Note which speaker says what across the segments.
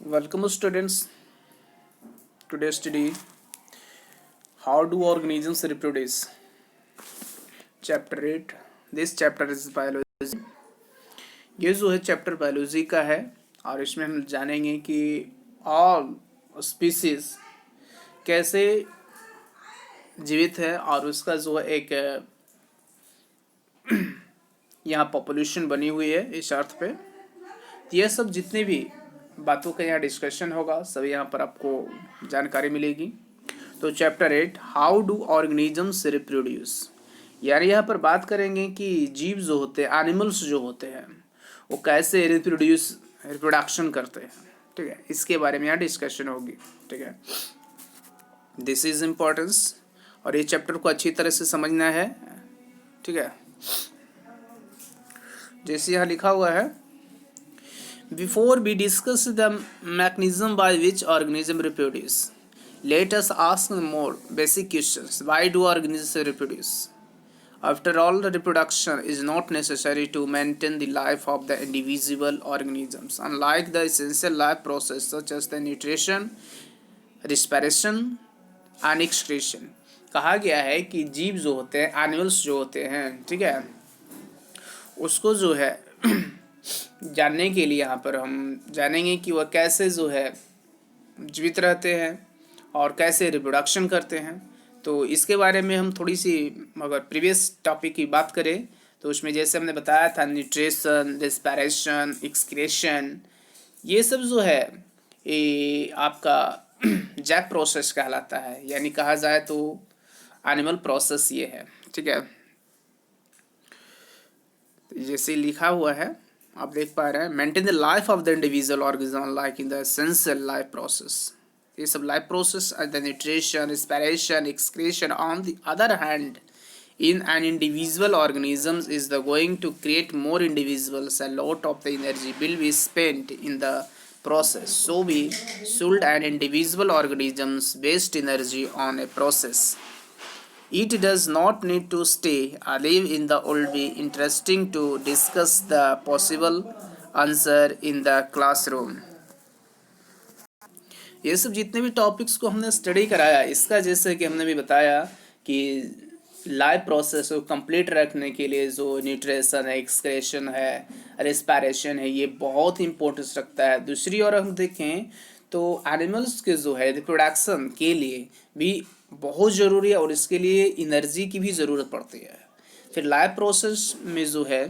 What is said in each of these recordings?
Speaker 1: Welcome students. Today's study how do organisms reproduce? Chapter 8. This chapter is biology. ये जो है chapter biology का है और इसमें हम जानेंगे कि ऑल स्पीसीज कैसे जीवित है और उसका जो है एक यहाँ पॉपुलेशन बनी हुई है इस अर्थ पे। ये सब जितने भी बातों का यहाँ डिस्कशन होगा सब यहाँ पर आपको जानकारी मिलेगी। तो chapter 8 how do organisms reproduce, यानी यहाँ पर बात करेंगे कि जीव जो होते हैं, एनिमल्स जो होते हैं, वो कैसे रिप्रोडक्शन करते हैं। ठीक है, इसके बारे में यहाँ डिस्कशन होगी। ठीक है, दिस इज इम्पोर्टेंस और ये चैप्टर को अच्छी तरह से समझना है। ठीक है, जैसे यहाँ लिखा हुआ है, Before we discuss the mechanism by which organisms reproduce, let us ask more basic questions. Why do organisms reproduce? After all, the reproduction is not necessary to maintain the life of the individual organisms. Unlike the essential life process such as the nutrition, respiration and excretion. कहा गया है कि जीव जो होते हैं, animals जो होते हैं, ठीक है, उसको जो है जानने के लिए यहाँ पर हम जानेंगे कि वह कैसे जो है जीवित रहते हैं और कैसे रिप्रोडक्शन करते हैं। तो इसके बारे में हम थोड़ी सी अगर प्रीवियस टॉपिक की बात करें तो उसमें जैसे हमने बताया था न्यूट्रिशन, रेस्पिरेशन, एक्सक्रीशन, ये सब जो है ये आपका जैक प्रोसेस कहलाता है, यानी कहा जाए तो एनिमल प्रोसेस ये है। ठीक है, जैसे लिखा हुआ है आप देख पा रहे हैं, maintain the life of the individual organism like in the essential life process. ये सब life process the nutrition, respiration, excretion. On the other hand, in an individual organism is the going to create more individuals, a lot of the energy will be spent in the process, so we should an individual organisms waste energy on a process. It does not need to stay alive in the will be interesting to discuss the possible answer in the classroom. ये सब जितने भी topics को हमने study कराया, इसका जैसे कि हमने भी बताया कि लाइफ प्रोसेस को कंप्लीट रखने के लिए जो न्यूट्रिशन है, एक्सक्रेशन है, रेस्पिरेशन है, ये बहुत इंपॉर्टेंस रखता है। दूसरी ओर हम देखें तो एनिमल्स के जो है रिप्रोडक्शन के लिए भी बहुत ज़रूरी है और इसके लिए एनर्जी की भी ज़रूरत पड़ती है। फिर लाइफ प्रोसेस में जो है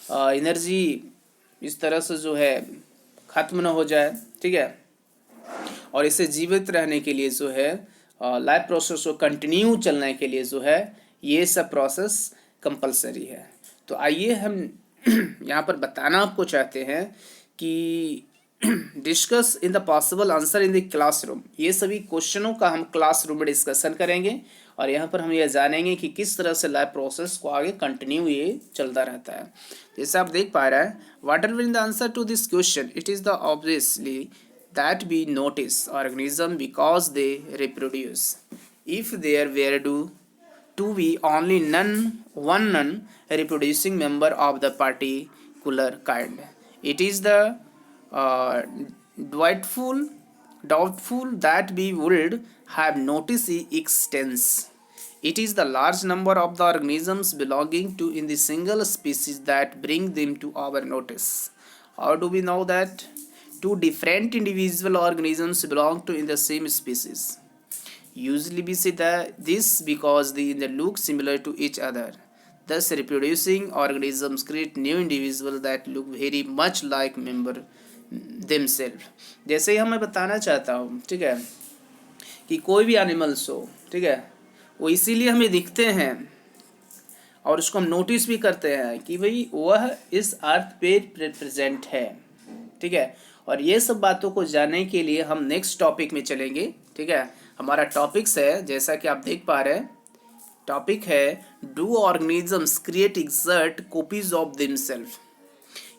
Speaker 1: एनर्जी इस तरह से जो है ख़त्म ना हो जाए। ठीक है, और इसे जीवित रहने के लिए जो है लाइफ प्रोसेस को कंटिन्यू चलने के लिए जो है ये सब प्रोसेस कंपलसरी है। तो आइए हम यहाँ पर बताना आपको चाहते हैं कि discuss in the possible answer in the classroom. ये सभी क्वेश्चनों का हम क्लासरूम में डिस्कशन करेंगे और यहाँ पर हम ये जानेंगे कि किस तरह से लाइफ प्रोसेस को आगे कंटिन्यू ये चलता रहता है। जैसे आप देख पा रहे हैं, what are the answer to this question, it is the obviously that we notice organism because they reproduce. If there were to be only one reproducing member of the particular kind, it is the doubtful that we would have noticed its existence. It is the large number of the organisms belonging to in the single species that bring them to our notice. How do we know that? Two different individual organisms belong to in the same species. Usually we see this because they look similar to each other. Thus reproducing organisms create new individuals that look very much like member themselves. जैसे ही मैं बताना चाहता हूँ, ठीक है, कि कोई भी एनिमल्स हो, ठीक है, वो इसीलिए हमें दिखते हैं और उसको हम नोटिस भी करते हैं कि भाई वह इस अर्थ पे प्रेजेंट है। ठीक है, और ये सब बातों को जानने के लिए हम नेक्स्ट टॉपिक में चलेंगे। ठीक है, हमारा टॉपिक्स है, जैसा कि आप देख पा रहे हैं, टॉपिक है do organisms create exact copies of themselves.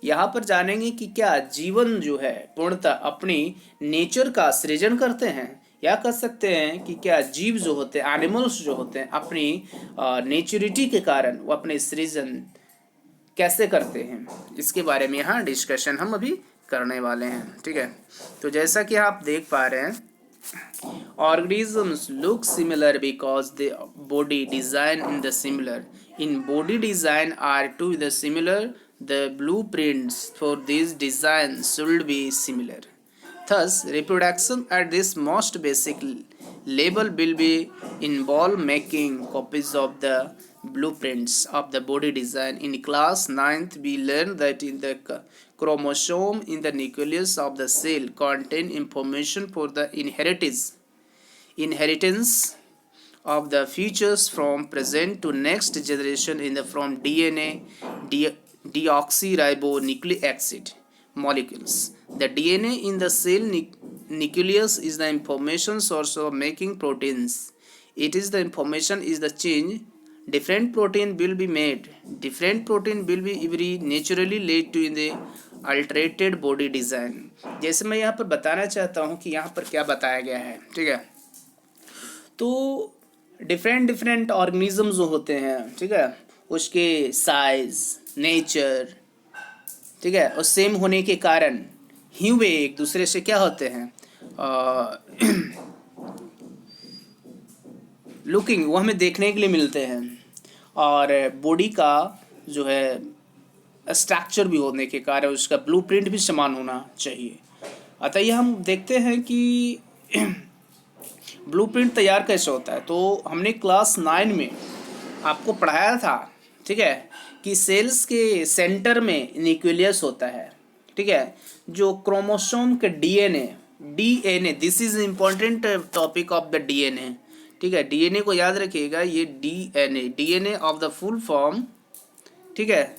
Speaker 1: यहाँ पर जानेंगे कि क्या जीवन जो है पूर्णतः अपनी नेचर का सृजन करते हैं, या कह सकते हैं कि क्या जीव जो होते हैं, एनिमल्स जो होते हैं, अपनी नेचुरिटी के कारण वो अपने सृजन कैसे करते हैं। इसके बारे में यहाँ डिस्कशन हम अभी करने वाले हैं। ठीक है, तो जैसा कि आप देख पा रहे हैं, organisms look similar because the body design in the similar. In body design are to the similar, the blueprints for these designs should be similar. Thus, reproduction at this most basic level will be involve making copies of the blueprints of the body design. In class 9th, we learned that in the chromosome in the nucleus of the cell contain information for the inheritance of the features from present to next generation in the from DNA deoxyribonucleic acid molecules. The DNA in the cell nucleus is the information source of making proteins. It is the information is the change. Different protein will be made. Different protein will be every naturally led to in the altered body design. जैसे मैं यहाँ पर बताना चाहता हूँ कि यहाँ पर क्या बताया गया है। ठीक है, तो डिफरेंट ऑर्गेनिज्म जो होते हैं, ठीक है, उसके साइज, नेचर, ठीक है, और सेम होने के कारण ही वे एक दूसरे से क्या होते हैं, लुकिंग, वो हमें देखने के लिए मिलते हैं, और बॉडी का जो है स्ट्रक्चर भी होने के कारण उसका ब्लूप्रिंट भी समान होना चाहिए। अतः यह हम देखते हैं कि ब्लूप्रिंट तैयार कैसे होता है। तो हमने क्लास 9 में आपको पढ़ाया था, ठीक है, कि सेल्स के सेंटर में न्यूक्लियस होता है। ठीक है, जो क्रोमोसोम के DNA, this is important topic of the DNA. ठीक है, डीएनए को याद रखिएगा, ये DNA of the full form, ठीक है,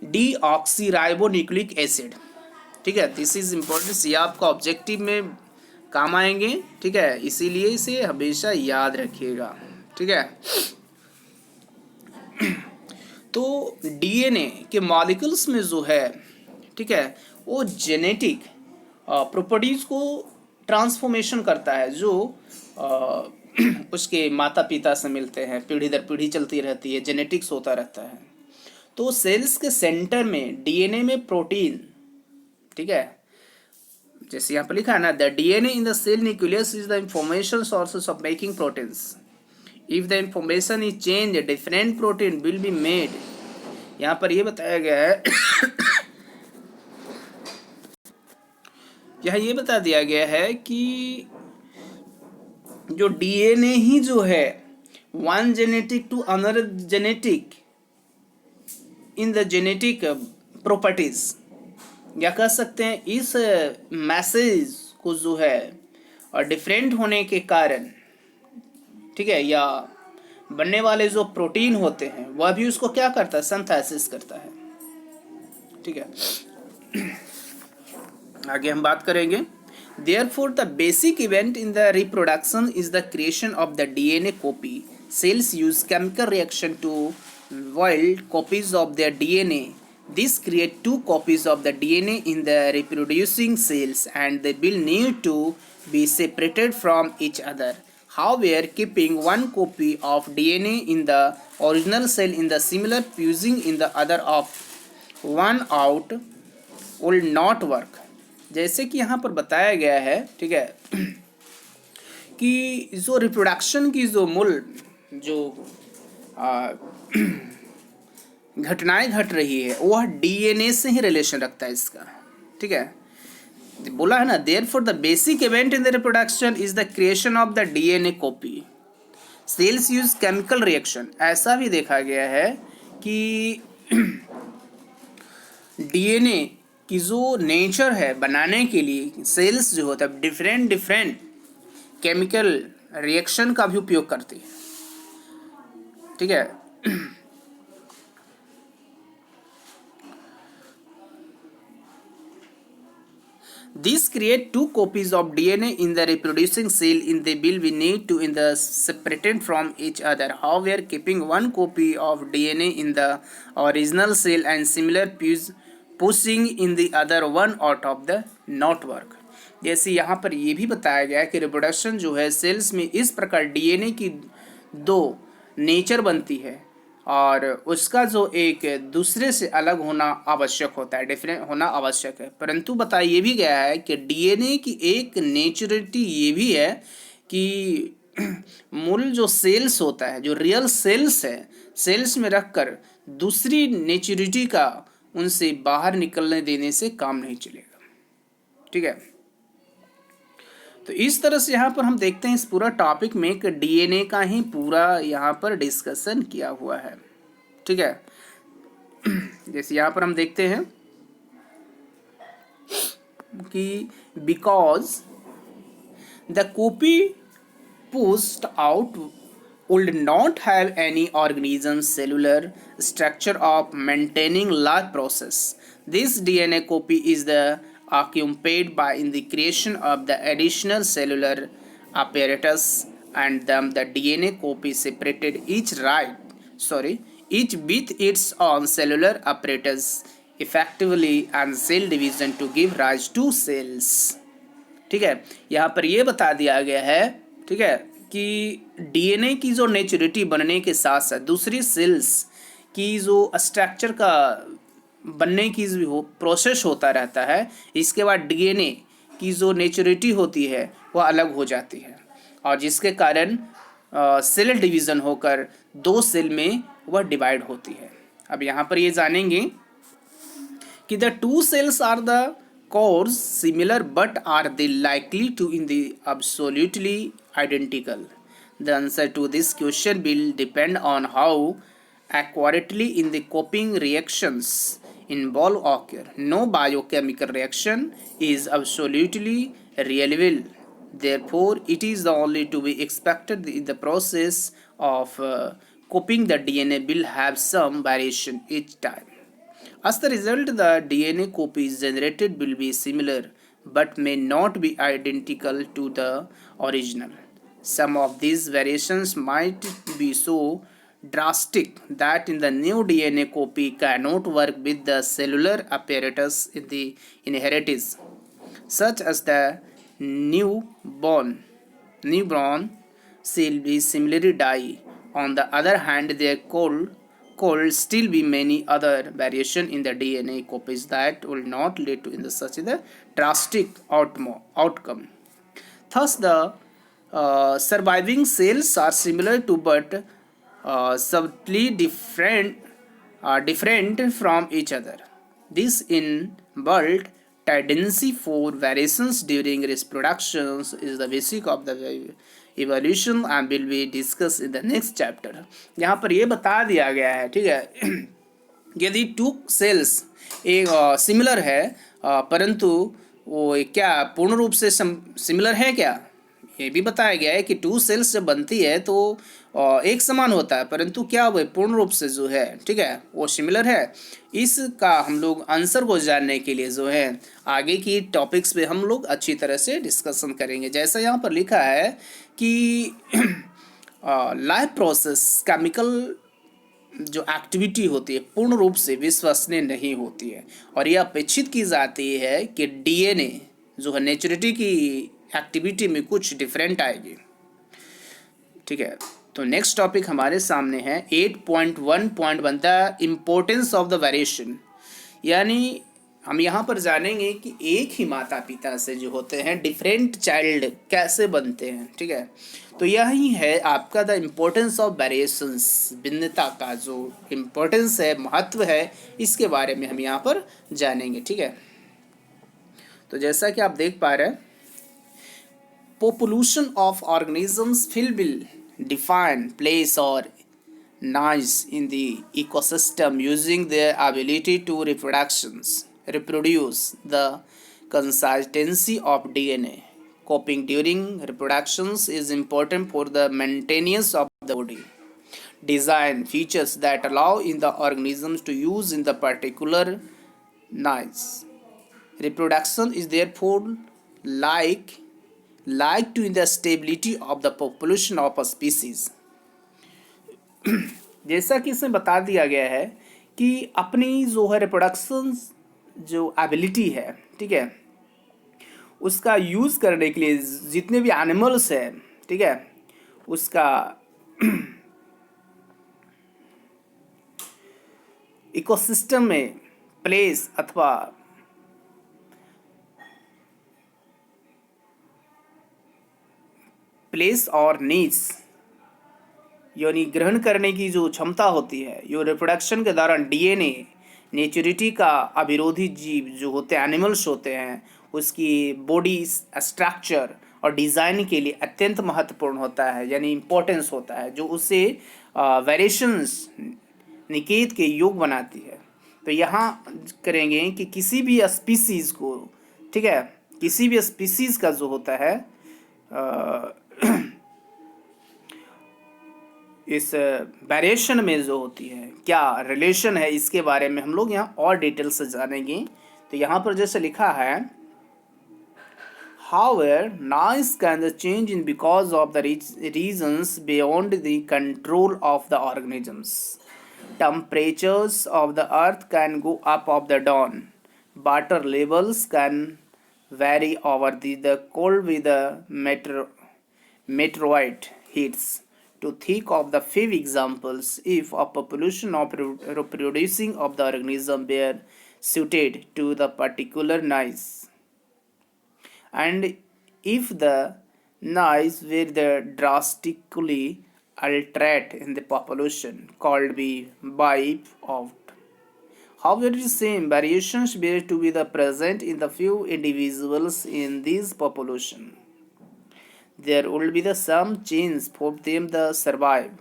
Speaker 1: डीऑक्सीराइबोन्यूक्लिक एसिड। ठीक है, दिस इज इम्पोर्टेंट, ये आपका ऑब्जेक्टिव में काम आएंगे। ठीक है, इसीलिए इसे हमेशा याद रखिएगा। ठीक है, तो डीएनए के मॉलिक्यूल्स में जो है, ठीक है, वो जेनेटिक प्रॉपर्टीज को ट्रांसफॉर्मेशन करता है, जो उसके माता पिता से मिलते हैं, पीढ़ी दर पीढ़ी चलती रहती है, जेनेटिक्स होता रहता है। तो सेल्स के सेंटर में डीएनए में प्रोटीन, ठीक है, जैसे यहाँ पर लिखा है ना, the DNA in the cell nucleus is the information sources of making proteins. If the information is change, different protein will be made. यहाँ पर ये बताया गया है यहाँ ये बता दिया गया है कि जो डीएनए ही जो है one genetic to another genetic in the genetic properties, या कह सकते हैं इस मैसेज को जो है और डिफरेंट होने के कारण, ठीक है, या बनने वाले जो प्रोटीन होते हैं वह भी उसको क्या करता है, सिंथेसिस करता है। ठीक है, आगे हम बात करेंगे। Therefore, the basic event in the reproduction is the creation of the DNA copy. Cells use chemical reaction to build copies of their DNA. This creates two copies of the DNA in the reproducing cells, and they will need to be separated from each other. However, keeping one copy of DNA in the original cell in the similar fusing in the other of one out will not work. जैसे कि यहाँ पर बताया गया है, ठीक है, कि जो रिप्रोडक्शन की जो मूल जो घटनाएं घट रही है वह डीएनए से ही रिलेशन रखता है इसका। ठीक है, बोला है ना, therefore the basic event in the reproduction is the creation of the DNA copy. Cells use chemical reaction, ऐसा भी देखा गया है कि डीएनए की जो नेचर है बनाने के लिए सेल्स जो होता है डिफरेंट केमिकल रिएक्शन का भी उपयोग करती है। ठीक है, These create two copies of DNA in the reproducing cell in the will we need to in the separated from each other. However, keeping one copy of DNA in the original cell and similar pushing in the other one out of the not work. जैसे यहाँ पर ये भी बताया गया है कि reproduction जो है सेल्स में इस प्रकार डीएनए की दो नेचर बनती है और उसका जो एक दूसरे से अलग होना आवश्यक होता है, डिफरेंट होना आवश्यक है। परंतु बताया ये भी गया है कि डीएनए की एक नेचुरलिटी ये भी है कि मूल जो सेल्स होता है, जो रियल सेल्स है, सेल्स में रखकर दूसरी नेचुरलिटी का उनसे बाहर निकलने देने से काम नहीं चलेगा। ठीक है, तो इस तरह से यहाँ पर हम देखते हैं इस पूरा टॉपिक में कि डीएनए का ही पूरा यहाँ पर डिस्कशन किया हुआ है। ठीक है, जैसे यहाँ पर हम देखते हैं कि because the copy pushed out would not have any organism cellular structure of maintaining life process. This DNA copy is the accompanied by in the creation of the additional cellular apparatus, and then the DNA copy separated each with its own cellular apparatus effectively and cell division to give rise to cells. ठीक है, यहाँ पर ये बता दिया गया है, ठीक है, कि डीएनए की जो नेचुरिटी बनने के साथ साथ दूसरी सेल्स की जो स्ट्रक्चर का बनने की जो प्रोसेस होता रहता है, इसके बाद डीएनए की जो नेचुरिटी होती है वह अलग हो जाती है और जिसके कारण सेल डिवीज़न होकर दो सेल में वह डिवाइड होती है। अब यहाँ पर ये जानेंगे कि the two cells are the cores similar but are they likely to in the absolutely identical? The answer to this question will depend on how accurately in the coping reactions involved occur. No biochemical reaction is absolutely reliable. Therefore, it is only to be expected in the process of copying the DNA will have some variation each time. As the result, the DNA copies generated will be similar but may not be identical to the original. Some of these variations might be so drastic that in the new DNA copy cannot work with the cellular apparatus in the inheritance, such as the newborn cell will similarly die. On the other hand, there could still be many other variation in the DNA copies that will not lead to in the such a drastic outcome. Thus, the surviving cells are similar to but subtly different from each other. This inbuilt tendency for variations during reproduction is the basic of the evolution and will be discussed in the next chapter. यहाँ पर ये बता दिया गया है, ठीक है, यदि टू सेल्स एक सिमिलर है परंतु वो क्या पूर्ण रूप से सिमिलर है क्या, ये भी बताया गया है कि टू सेल्स जब बनती है तो एक समान होता है परंतु क्या वह पूर्ण रूप से जो है, ठीक है, वो सिमिलर है। इसका हम लोग आंसर को जानने के लिए जो है आगे की टॉपिक्स पे हम लोग अच्छी तरह से डिस्कशन करेंगे। जैसा यहाँ पर लिखा है कि लाइफ प्रोसेस केमिकल जो एक्टिविटी होती है पूर्ण रूप से विश्वसनीय नहीं होती है और यह अपेक्षित की जाती है कि डीएनए जो है नेचुरिटी की एक्टिविटी में कुछ डिफरेंट आएगी। ठीक है, तो नेक्स्ट टॉपिक हमारे सामने है 8.1.1 the importance of the variation, यानी हम यहाँ पर जानेंगे कि एक ही माता पिता से जो होते हैं डिफरेंट चाइल्ड कैसे बनते हैं। ठीक है, तो यही है आपका द इम्पोर्टेंस ऑफ वेरिएशंस, भिन्नता का जो इम्पोर्टेंस है, महत्व है, इसके बारे में हम यहाँ पर जानेंगे। ठीक है, तो जैसा कि आप देख पा रहे हैं, population of organisms will define place or niche in the ecosystem using their ability to reproduce. The consistency of DNA copying during reproductions is important for the maintenance of the body. Design features that allow in the organisms to use in the particular niche. Reproduction is therefore like to in the stability of the population of a species. जैसा कि इसमें बता दिया गया है कि अपनी जो है रिप्रोडक्शन जो एबिलिटी है, ठीक है, उसका यूज़ करने के लिए जितने भी एनिमल्स हैं, ठीक है, उसका इकोसिस्टम में प्लेस अथवा प्लेस और नीड्स यानी ग्रहण करने की जो क्षमता होती है, यो रिप्रोडक्शन के दौरान डीएनए नेचुरिटी का अविरोधी जीव जो होते हैं, एनिमल्स होते हैं, उसकी बॉडी स्ट्रक्चर और डिज़ाइन के लिए अत्यंत महत्वपूर्ण होता है, यानी इम्पोर्टेंस होता है, जो उसे वेरिएशंस निकेत के योग बनाती है। तो यहाँ करेंगे कि किसी भी स्पीसीज़ को, ठीक है, किसी भी स्पीसीज़ का जो होता है इस वेरिएशन में जो होती है क्या रिलेशन है, इसके बारे में हम लोग यहाँ और डिटेल से जानेंगे। तो यहाँ पर जैसे लिखा है, however noise can change in because of the reasons beyond the control of the organisms. Temperatures of the earth can go up of the dawn. Water levels can vary over the cold with the meteorite heats. To think of the few examples, if a population of reproducing of the organism were suited to the particular noise, and if the noise were the drastically altered in the population, called be wipe out. However, the same variations were to be the present in the few individuals in this population, there would be the some chance for them to survive.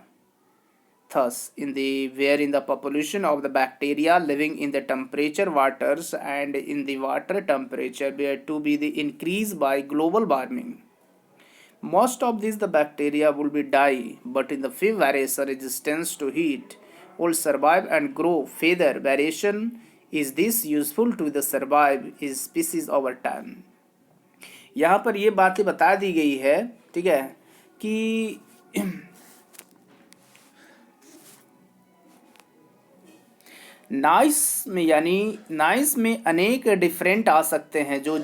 Speaker 1: Thus, in the population of the bacteria living in the temperature waters and in the water temperature were to be the increase by global warming. Most of these the bacteria will be die, but in the few variation resistance to heat will survive and grow. Further variation is this useful to the survive is species over time. यहाँ पर ये बातें बता दी गई है, ठीक है, कि नाइस में, यानी नाइस में अनेक डिफरेंट आ सकते हैं जो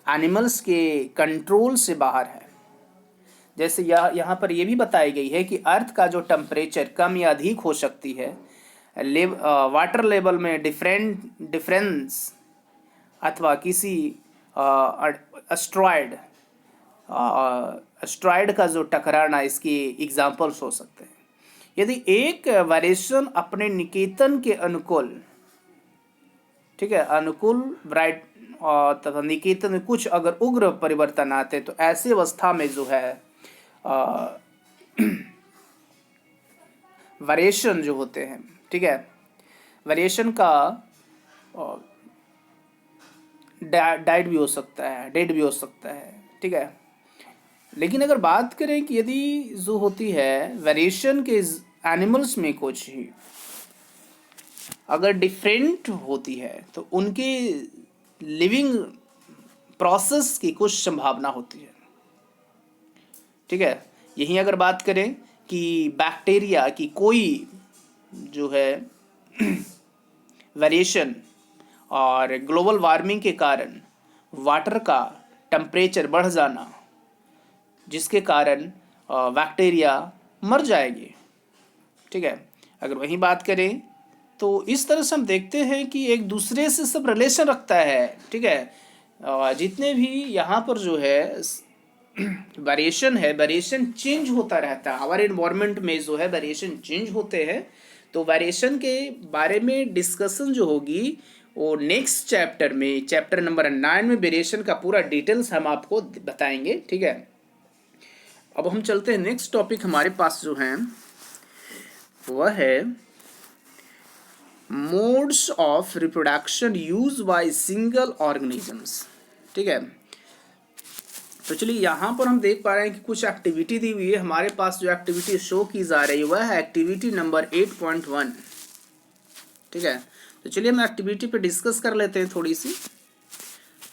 Speaker 1: एनिमल्स के कंट्रोल से बाहर है। जैसे यहाँ पर ये भी बताई गई है कि अर्थ का जो टेम्परेचर कम या अधिक हो सकती है, वाटर लेवल में डिफरेंस अथवा किसी एस्ट्रॉयड का जो टकराना, इसके एग्जाम्पल्स हो सकते हैं। यदि एक वेरिएशन अपने निकेतन के अनुकूल, ठीक है, अनुकूल ब्राइट तथा निकेतन में कुछ अगर उग्र परिवर्तन आते तो ऐसी अवस्था में जो है वेरिएशन जो होते हैं, ठीक है, वेरिएशन का डाइट भी हो सकता है, डेड भी हो सकता है, ठीक है। लेकिन अगर बात करें कि यदि जो होती है वेरिएशन के एनिमल्स में कुछ ही अगर डिफरेंट होती है तो उनके लिविंग प्रोसेस की कुछ संभावना होती है, ठीक है। यहीं अगर बात करें कि बैक्टीरिया की कोई जो है वेरिएशन और ग्लोबल वार्मिंग के कारण वाटर का टेम्परेचर बढ़ जाना, जिसके कारण बैक्टीरिया मर जाएगी, ठीक है। अगर वहीं बात करें तो इस तरह से हम देखते हैं कि एक दूसरे से सब रिलेशन रखता है, ठीक है। जितने भी यहाँ पर जो है वेरिएशन है, वेरिएशन चेंज होता रहता है। हमारे इन्वायरमेंट में जो है वेरिएशन चेंज होते हैं। तो वेरिएशन के बारे में डिस्कशन जो होगी वो नेक्स्ट चैप्टर में, चैप्टर नंबर 9 में वेरिएशन का पूरा डिटेल्स हम आपको बताएंगे, ठीक है। अब हम चलते हैं नेक्स्ट टॉपिक हमारे पास जो है वह है modes of reproduction use by single organisms, ठीक है। तो चलिए यहाँ पर हम देख पा रहे हैं कि कुछ एक्टिविटी दी हुई है। हमारे पास जो एक्टिविटी शो की जा रही है वह है एक्टिविटी नंबर 8.1, ठीक है। तो चलिए हम एक्टिविटी पे डिस्कस कर लेते हैं थोड़ी सी,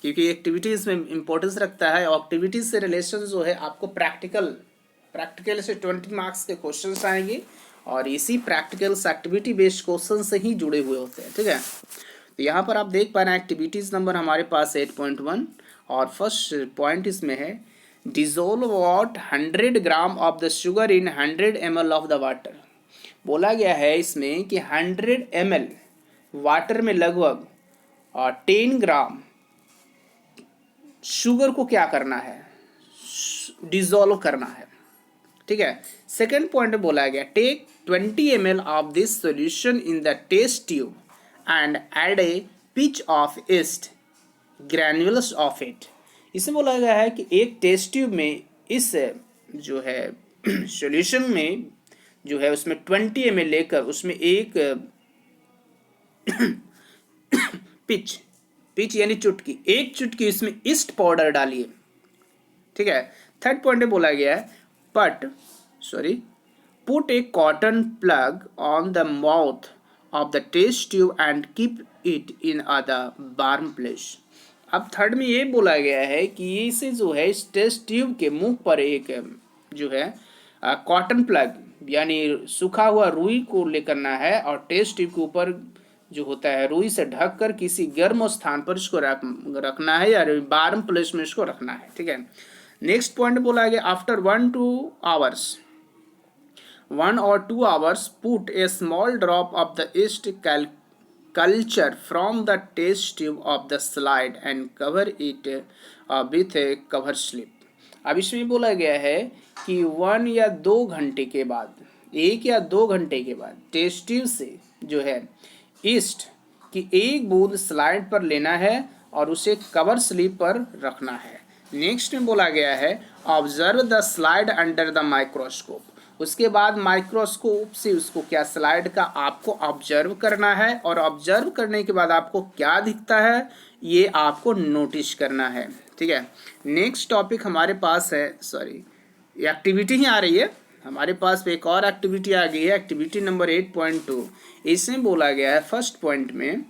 Speaker 1: क्योंकि एक्टिविटी इसमें इंपॉर्टेंस रखता है। एक्टिविटीज से रिलेशन जो है आपको प्रैक्टिकल से 20 मार्क्स के क्वेश्चंस आएंगे और इसी प्रैक्टिकल से एक्टिविटी बेस्ड क्वेश्चन से ही जुड़े हुए होते हैं, ठीक है। तो यहाँ पर आप देख पा रहे हैं एक्टिविटीज नंबर हमारे पास 8.1 और फर्स्ट पॉइंट इसमें है dissolve what 100 gram of the sugar in 100 ml of the water. बोला गया है इसमें कि 100 ml वाटर में लगभग 10 ग्राम शुगर को क्या करना है, डिजोल्व करना है। ठीक है। सेकेंड पॉइंट बोला गया take 20 ml of this solution in the test tube and add a pinch of yeast granules of it. इसमें बोला गया है कि एक टेस्ट ट्यूब में इस जो है सॉल्यूशन में जो है उसमें 20 ml लेकर उसमें एक पिच यानी चुटकी, एक चुटकी इसमें ईस्ट पाउडर डालिए। ठीक है। थर्ड पॉइंट में बोला गया है put a cotton plug on the mouth of the test tube and keep it in a warm place. अब थर्ड में ये बोला गया है कि इसे जो है इस टेस्ट ट्यूब के मुंह पर एक जो है कॉटन प्लग यानी सूखा हुआ रुई को ले करना है और टेस्ट ट्यूब के ऊपर जो होता है रुई से ढककर किसी गर्म स्थान पर इसको रखना है या वार्म प्लेस में इसको रखना है। ठीक है। नेक्स्ट पॉइंट बोला गया after 1 or 2 hours put A small drop of the east culture from the test tube of the slide and cover it with a cover slip। अब इसमें बोला गया है कि 1 या 2 घंटे के बाद, 1 या 2 घंटे के बाद टेस्ट ट्यूब से जो है ईस्ट की एक बूंद स्लाइड पर लेना है और उसे कवर स्लिप पर रखना है। नेक्स्ट में बोला गया है observe the slide under the microscope. उसके बाद माइक्रोस्कोप से उसको क्या स्लाइड का आपको ऑब्जर्व करना है और ऑब्जर्व करने के बाद आपको क्या दिखता है ये आपको नोटिस करना है। ठीक है। नेक्स्ट टॉपिक हमारे पास है एक्टिविटी ही आ रही है हमारे पास एक और एक्टिविटी आ गई है, एक्टिविटी नंबर 8.2। इसमें बोला गया है फर्स्ट पॉइंट में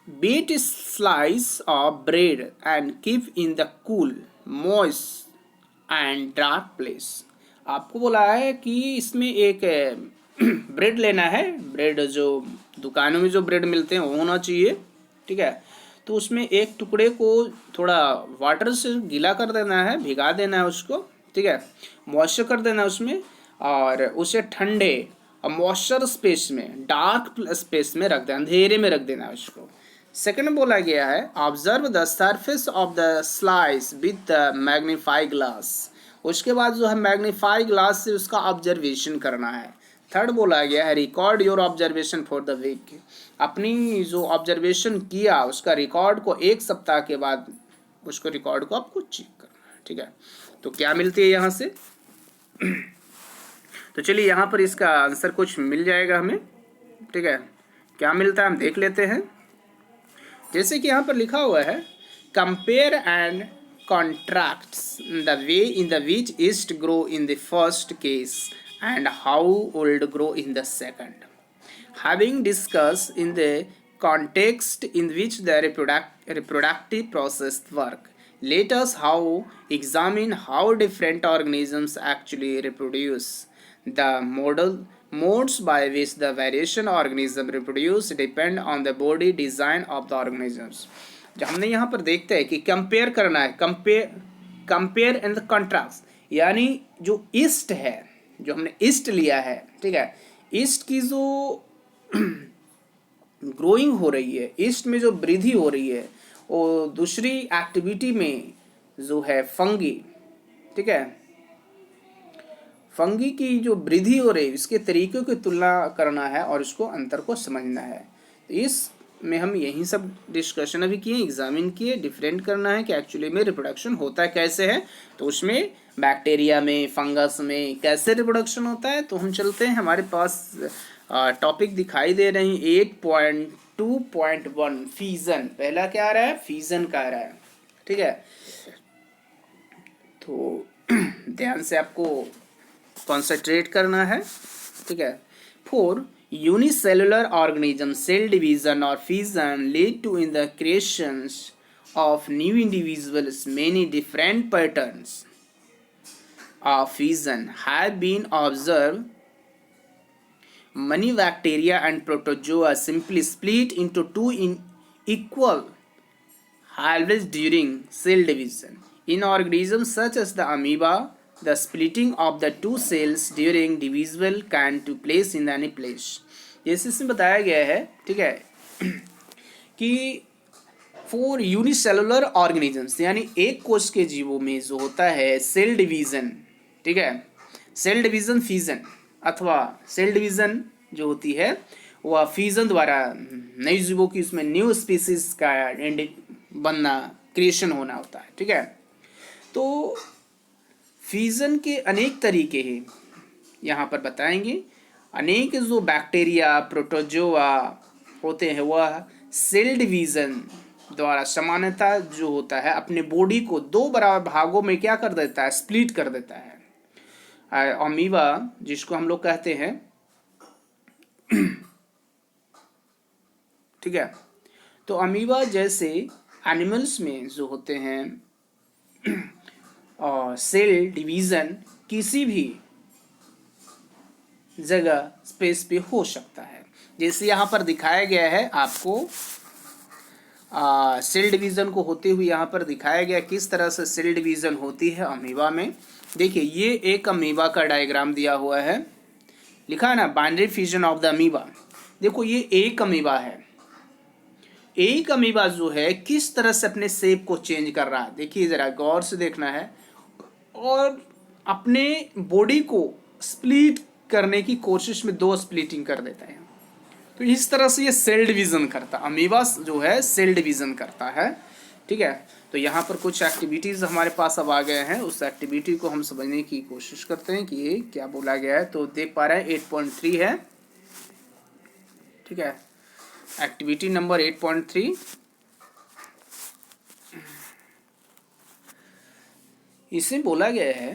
Speaker 1: beat a slice of bread and keep in the cool, moist and dark place। आपको बोला है कि इसमें एक ब्रेड लेना है, ब्रेड जो दुकानों में जो ब्रेड मिलते हैं वो होना चाहिए। ठीक है। तो उसमें एक टुकड़े को थोड़ा वाटर से गीला कर देना है, भिगा देना है उसको। ठीक है। मॉइस्चर कर देना है उसमें और उसे ठंडे और मॉइस्चर स्पेस में, डार्क स्पेस में रख देना, अंधेरे में रख देना है उसको। सेकंड बोला गया है observe the surface of the slice with the magnify glass. उसके बाद जो है मैग्नीफाई ग्लास से उसका ऑब्जर्वेशन करना है। थर्ड बोला गया है record your observation for the week. अपनी जो ऑब्जर्वेशन किया उसका रिकॉर्ड को 1 सप्ताह के बाद उसको रिकॉर्ड को आपको चेक करना है। ठीक है। तो क्या मिलती है यहाँ से तो चलिए यहाँ पर इसका आंसर कुछ मिल जाएगा हमें। ठीक है। क्या मिलता है हम देख लेते हैं। जैसे कि यहाँ पर लिखा हुआ है compare and contrast the way in the which yeast grow in the first case and how mould grow in the second. Having discuss in the context in which the reproductive process work, let us examine how different organisms actually reproduce। The modes by which the variation organism reproduce depend on the body design of the organisms। जो हमने यहाँ पर देखते हैं कि compare करना है, compare and contrast, यानी जो ईस्ट है, जो हमने ईस्ट लिया है। ठीक है। ईस्ट की जो ग्रोइंग हो रही है, ईस्ट में जो वृद्धि हो रही है वो दूसरी एक्टिविटी में जो है फंगी। ठीक है। फंगी की जो वृद्धि हो रही है इसके तरीकों की तुलना करना है और इसको अंतर को समझना है। तो इस में हम यही सब डिस्कशन अभी किए, एग्जामिन किए, डिफरेंट करना है कि एक्चुअली में रिप्रोडक्शन होता है कैसे है। तो उसमें बैक्टीरिया में, फंगस में कैसे रिप्रोडक्शन होता है। तो हम चलते हैं, हमारे पास टॉपिक दिखाई दे रहे हैं 8.2.1 फीजन। पहला क्या आ रहा है, फीजन का आ रहा है। ठीक है। तो ध्यान से आपको कॉन्सेंट्रेट करना है। ठीक है। 4 unicellular organism cell division or fusion lead to in the creations of new individuals। Many different patterns of fusion have been observed। Many bacteria and protozoa simply split into 2 equal halves during cell division। In organisms such as the amoeba, the splitting of the 2 cells during division can take place in any place। जैसे इसमें बताया गया है, ठीक है, कि for unicellular organisms, यानी एक कोश के जीवों में जो होता है सेल डिवीजन, ठीक है, सेल डिवीजन फीजन, अथवा सेल डिवीजन जो होती है वह फीजन द्वारा नई जीवों की उसमें न्यू स्पीसीज का बनना, क्रिएशन होना होता है, ठीक है। तो फीजन के अनेक तरीके हैं यहाँ पर बताएंगे। अनेक जो बैक्टीरिया प्रोटोजोआ होते हैं वह सेल डिवीजन द्वारा सामान्यतः जो होता है अपने बॉडी को दो बराबर भागों में क्या कर देता है, स्प्लिट कर देता है। अमीबा जिसको हम लोग कहते हैं, ठीक है, तो अमीबा जैसे एनिमल्स में जो होते हैं सेल डिवीजन किसी भी जगह स्पेस पे हो सकता है। जैसे यहाँ पर दिखाया गया है आपको, सेल डिवीजन को होते हुए यहाँ पर दिखाया गया किस तरह से सेल डिवीजन होती है अमीबा में। देखिए ये एक अमीबा का डायग्राम दिया हुआ है, लिखा है ना binary fusion of the amoeba. देखो ये एक अमीबा है, एक अमीबा जो है किस तरह से अपने शेप को चेंज कर रहा है, देखिए जरा गौर से देखना है, और अपने बॉडी को स्प्लिट करने की कोशिश में दो स्प्लिटिंग कर देता है। तो इस तरह से ये सेल डिवीजन करता है, अमीबा जो है सेल डिवीजन करता है, ठीक है। तो यहाँ पर कुछ एक्टिविटीज हमारे पास अब आ गए हैं, उस एक्टिविटी को हम समझने की कोशिश करते हैं कि ये क्या बोला गया है। तो देख पा रहे हैं 8.3 है, ठीक है, एक्टिविटी नंबर 8.3। इसमें बोला गया है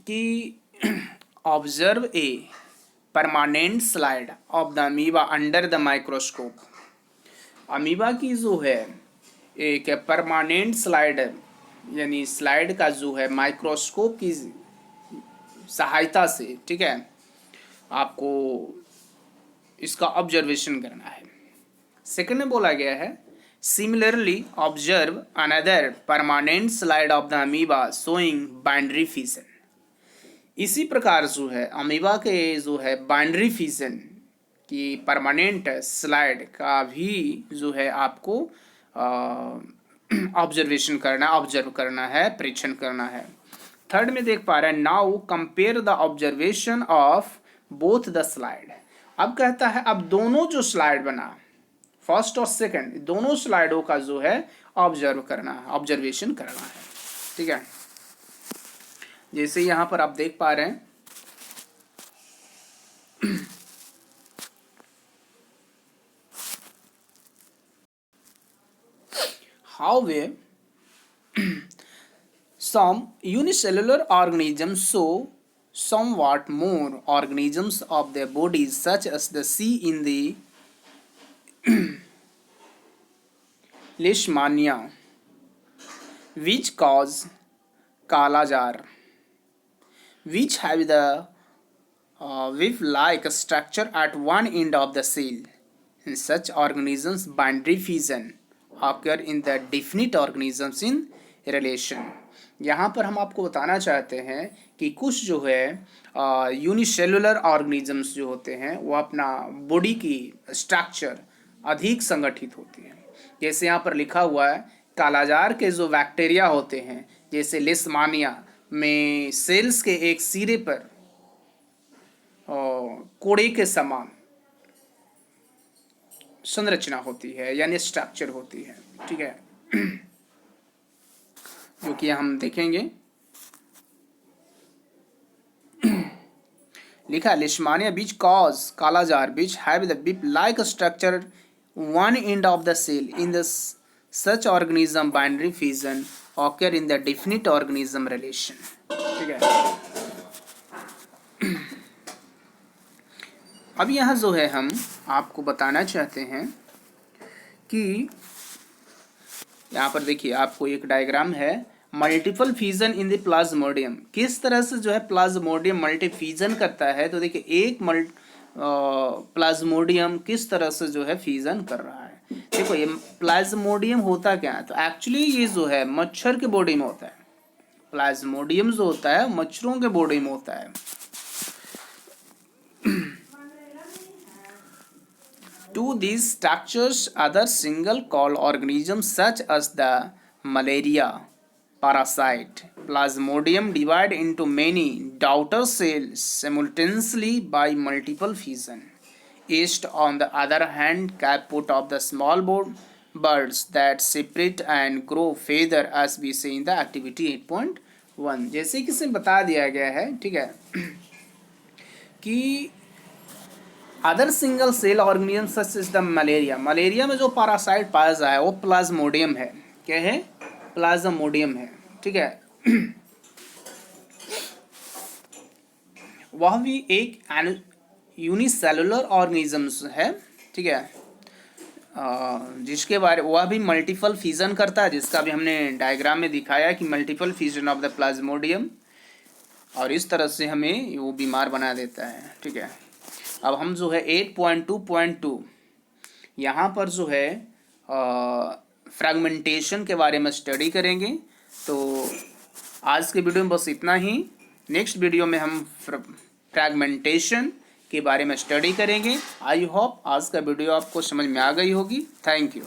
Speaker 1: कि observe a permanent slide of the amoeba under the microscope. Amoeba की जो है एक परमानेंट स्लाइड, यानी स्लाइड का जो है माइक्रोस्कोप की सहायता से, ठीक है, आपको इसका ऑब्जर्वेशन करना है। सेकंड में बोला गया है similarly observe another permanent slide of the amoeba showing binary fission. इसी प्रकार जो है अमीबा के जो है बाइनरी फिजन की परमानेंट स्लाइड का भी जो है आपको ऑब्जर्वेशन करना, ऑब्जर्व करना है, परीक्षण करना है। थर्ड में देख पा रहे हैं now compare the observation of both the slide. अब कहता है अब दोनों जो स्लाइड बना, फर्स्ट और सेकंड, दोनों स्लाइडों का जो है ऑब्जर्व करना है, ऑब्जर्वेशन करना है, ठीक है। जैसे यहां पर आप देख पा रहे हैं however some unicellular organisms show somewhat more organisms of their bodies such as the C in the leishmania which cause kala jar, which have the whip-like structure at one end of the cell. In such organisms, binary fission occur in the definite organisms in relation. यहाँ पर हम आपको बताना चाहते हैं कि कुछ जो है यूनिसेलुलर ऑर्गेनिजम्स जो होते हैं वो अपना बॉडी की स्ट्रक्चर अधिक संगठित होती है। जैसे यहाँ पर लिखा हुआ है कालाजार के जो बैक्टीरिया होते हैं जैसे लेशमानिया में सेल्स के एक सिरे पर कोड़े के समान संरचना होती है, यानी स्ट्रक्चर होती है, ठीक है, जो कि हम देखेंगे। लिखा Leishmania which cause kala azar which have the whip like structure one end of the cell in the such organism binary fission occur in the definite organism relation, ठीक है। अब यहाँ जो है हम आपको बताना चाहते हैं कि यहाँ पर देखिए आपको एक डायग्राम है multiple fusion in the Plasmodium, किस तरह से जो है प्लाज्मोडियम मल्टी फ्यूजन करता है। तो देखिए एक प्लाज्मोडियम किस तरह से जो है फ्यूजन कर रहा है। देखो ये प्लाज्मोडियम होता क्या है, तो एक्चुअली ये जो है मच्छर के बॉडी में होता है। प्लाज्मोडियम जो होता है मच्छरों के बॉडी में होता है। To these structures, other single cell organisms such as the malaria parasite Plasmodium divide into many daughter cells simultaneously by multiple fission. Yeast, on the other hand, caput of the small birds that separate and grow feather as we see in the activity 8.1. जैसे कि इसे बता दिया गया है, ठीक है, कि other single cell organism such is the malaria, malaria में जो पैरासाइट पाया जाए वो प्लाज्मोडियम है। क्या है? प्लाज्मोडियम है, ठीक है। वह भी एक यूनिसेलुलर ऑर्गेनिज्म है, ठीक है, जिसके बारे वह भी मल्टीपल फिजन करता है, जिसका भी हमने डायग्राम में दिखाया कि multiple fission of the Plasmodium, और इस तरह से हमें वो बीमार बना देता है, ठीक है। अब हम जो है 8.2.2 यहाँ पर जो है फ्रैगमेंटेशन के बारे में स्टडी करेंगे। तो आज के वीडियो में बस इतना ही। नेक्स्ट वीडियो में हम फ्रैगमेंटेशन के बारे में स्टडी करेंगे। आई होप आज का वीडियो आपको समझ में आ गई होगी। Thank you.